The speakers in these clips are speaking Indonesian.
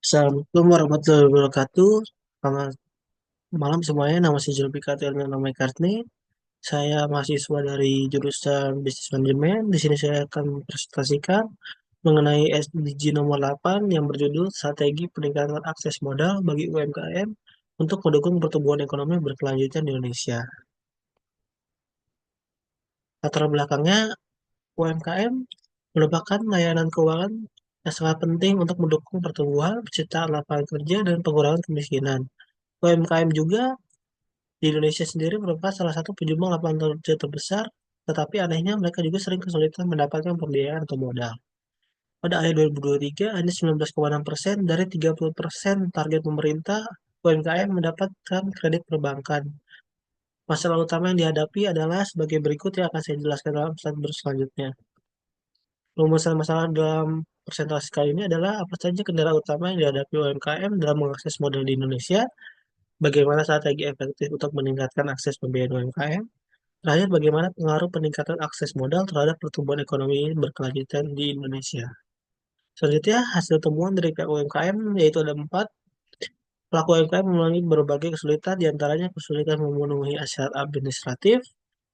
Assalamualaikum warahmatullahi wabarakatuh. Selamat malam semuanya. Nama saya Zulfikar Nama Kartini. Saya mahasiswa dari jurusan Bisnis Manajemen. Di sini saya akan presentasikan mengenai SDG nomor 8 yang berjudul Strategi Peningkatan Akses Modal bagi UMKM untuk mendukung pertumbuhan ekonomi berkelanjutan di Indonesia. Latar belakangnya, UMKM merupakan layanan keuangan yang sangat penting untuk mendukung pertumbuhan, penciptaan lapangan kerja, dan pengurangan kemiskinan. UMKM juga di Indonesia sendiri merupakan salah satu penyumbang lapangan kerja terbesar, tetapi anehnya mereka juga sering kesulitan mendapatkan pembiayaan atau modal. Pada akhir 2023, hanya 19,6% dari 30% target pemerintah UMKM mendapatkan kredit perbankan. Masalah utama yang dihadapi adalah sebagai berikut yang akan saya jelaskan dalam slide selanjutnya. Rumusan masalah dalam presentasi kali ini adalah apa saja kendala utama yang dihadapi UMKM dalam mengakses modal di Indonesia, bagaimana strategi efektif untuk meningkatkan akses pembiayaan UMKM, terakhir, bagaimana pengaruh peningkatan akses modal terhadap pertumbuhan ekonomi berkelanjutan di Indonesia. Selanjutnya, hasil temuan dari pihak UMKM yaitu ada 4. Pelaku UMKM mengalami berbagai kesulitan, diantaranya kesulitan memenuhi syarat administratif.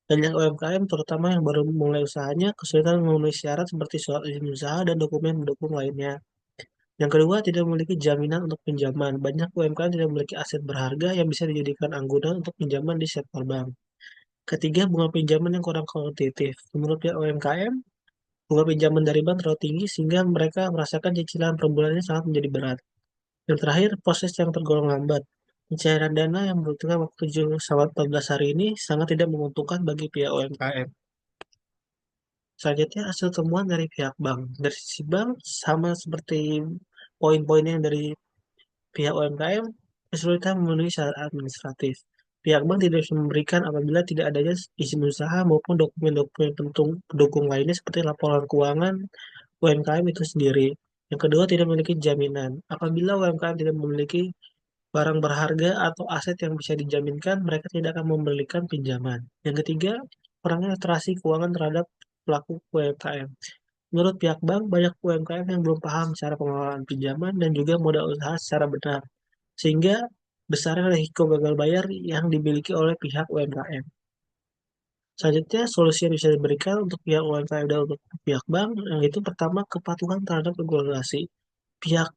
Banyak UMKM, terutama yang baru mulai usahanya, kesulitan memenuhi syarat seperti surat izin usaha dan dokumen pendukung lainnya. Yang kedua, tidak memiliki jaminan untuk pinjaman. Banyak UMKM tidak memiliki aset berharga yang bisa dijadikan anggunan untuk pinjaman di sektor bank. Ketiga, bunga pinjaman yang kurang kompetitif. Menurut pihak UMKM, bunga pinjaman dari bank terlalu tinggi sehingga mereka merasakan cicilan per bulannya sangat menjadi berat. Yang terakhir, proses yang tergolong lambat. Pencairan dana yang membutuhkan waktu 7-14 hari ini sangat tidak menguntungkan bagi pihak UMKM. Selanjutnya, hasil temuan dari pihak bank. Dari sisi bank, sama seperti poin-poinnya yang dari pihak UMKM, kesulitan memenuhi syarat administratif. Pihak bank tidak bisa memberikan apabila tidak adanya izin usaha maupun dokumen-dokumen pendukung lainnya seperti laporan keuangan UMKM itu sendiri. Yang kedua, tidak memiliki jaminan. Apabila UMKM tidak memiliki barang berharga atau aset yang bisa dijaminkan, mereka tidak akan memberikan pinjaman. Yang ketiga, kurangnya literasi keuangan terhadap pelaku UMKM. Menurut pihak bank, banyak UMKM yang belum paham cara pengelolaan pinjaman dan juga modal usaha secara benar, sehingga besarnya risiko gagal bayar yang dimiliki oleh pihak UMKM. Selanjutnya, solusi yang bisa diberikan untuk pihak UMKM dan untuk pihak bank, yang itu pertama, kepatuhan terhadap regulasi. Pihak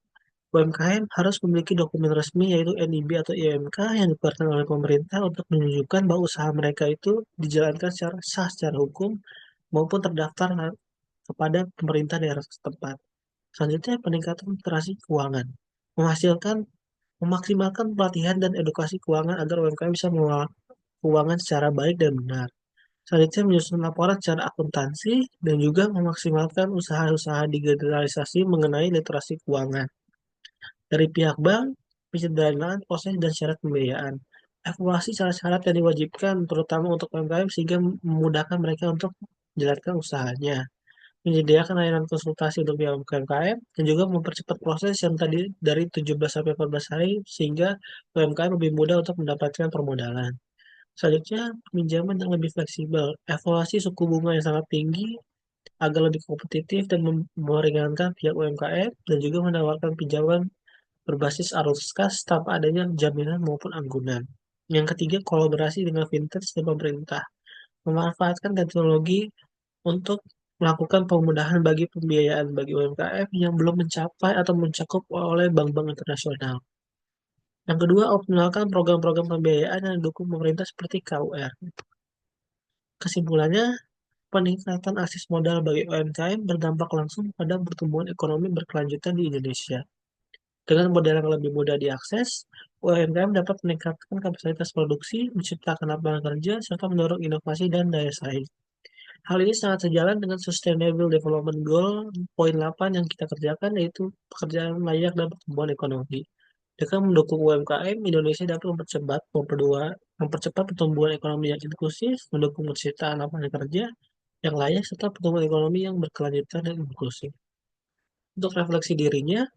UMKM harus memiliki dokumen resmi yaitu NIB atau IMK yang dikeluarkan oleh pemerintah untuk menunjukkan bahwa usaha mereka itu dijalankan secara sah secara hukum maupun terdaftar kepada pemerintah daerah setempat. Selanjutnya, peningkatan literasi keuangan. Menghasilkan Memaksimalkan pelatihan dan edukasi keuangan agar UMKM bisa mengelola keuangan secara baik dan benar. Selanjutnya, menyusun laporan secara akuntansi dan juga memaksimalkan usaha-usaha digitalisasi mengenai literasi keuangan. Dari pihak bank, penyederhanaan proses dan syarat pembiayaan. Evaluasi syarat-syarat yang diwajibkan terutama untuk UMKM sehingga memudahkan mereka untuk menjalankan usahanya. Menyediakan layanan konsultasi untuk pihak UMKM dan juga mempercepat proses yang tadi dari 17 sampai 14 hari sehingga UMKM lebih mudah untuk mendapatkan permodalan. Selanjutnya, pinjaman yang lebih fleksibel. Evaluasi suku bunga yang sangat tinggi agar lebih kompetitif dan meringankan pihak UMKM dan juga menawarkan pinjaman berbasis arus kas tanpa adanya jaminan maupun anggunan. Yang ketiga, kolaborasi dengan fintech dan pemerintah. Memanfaatkan teknologi untuk melakukan pemudahan bagi pembiayaan bagi UMKM yang belum mencapai atau mencakup oleh bank-bank internasional. Yang kedua, optimalkan program-program pembiayaan yang didukung pemerintah seperti KUR. Kesimpulannya, peningkatan akses modal bagi UMKM berdampak langsung pada pertumbuhan ekonomi berkelanjutan di Indonesia. Dengan modal yang lebih mudah diakses, UMKM dapat meningkatkan kapasitas produksi, menciptakan lapangan kerja, serta mendorong inovasi dan daya saing. Hal ini sangat sejalan dengan Sustainable Development Goal poin 8 yang kita kerjakan, yaitu pekerjaan layak dan pertumbuhan ekonomi. Dengan mendukung UMKM, Indonesia dapat mempercepat pertumbuhan ekonomi yang inklusif, mendukung penciptaan lapangan kerja yang layak, serta pertumbuhan ekonomi yang berkelanjutan dan inklusif. Untuk refleksi dirinya,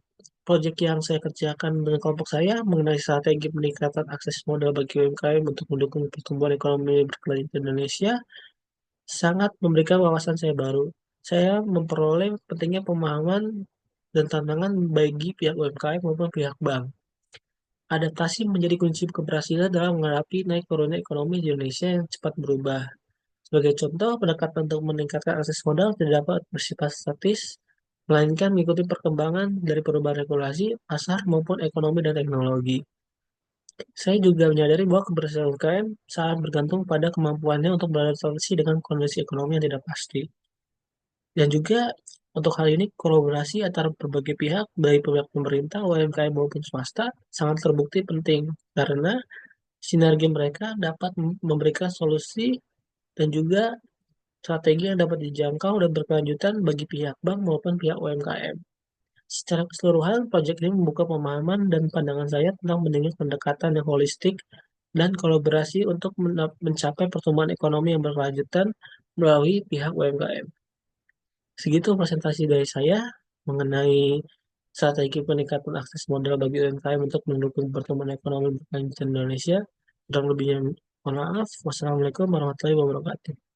proyek yang saya kerjakan dengan kelompok saya mengenai strategi peningkatan akses modal bagi UMKM untuk mendukung pertumbuhan ekonomi berkelanjutan Indonesia sangat memberikan wawasan saya baru. Saya memperoleh pentingnya pemahaman dan tantangan bagi pihak UMKM maupun pihak bank. Adaptasi menjadi kunci keberhasilan dalam menghadapi naik turunnya ekonomi di Indonesia yang cepat berubah. Sebagai contoh, pendekatan untuk meningkatkan akses modal tidak dapat bersifat statis, melainkan mengikuti perkembangan dari perubahan regulasi, pasar, maupun ekonomi dan teknologi. Saya juga menyadari bahwa keberhasilan UMKM sangat bergantung pada kemampuannya untuk beradaptasi dengan kondisi ekonomi yang tidak pasti. Dan juga untuk hal ini kolaborasi antara berbagai pihak, baik pihak pemerintah, UMKM maupun swasta, sangat terbukti penting karena sinergi mereka dapat memberikan solusi dan juga strategi yang dapat dijangkau dan berkelanjutan bagi pihak bank maupun pihak UMKM. Secara keseluruhan, proyek ini membuka pemahaman dan pandangan saya tentang pentingnya pendekatan yang holistik dan kolaborasi untuk mencapai pertumbuhan ekonomi yang berkelanjutan melalui pihak UMKM. Segitu presentasi dari saya mengenai strategi peningkatan akses modal bagi UMKM untuk mendukung pertumbuhan ekonomi berkelanjutan Indonesia. Kurang lebihnya mohon maaf. Wassalamualaikum warahmatullahi wabarakatuh.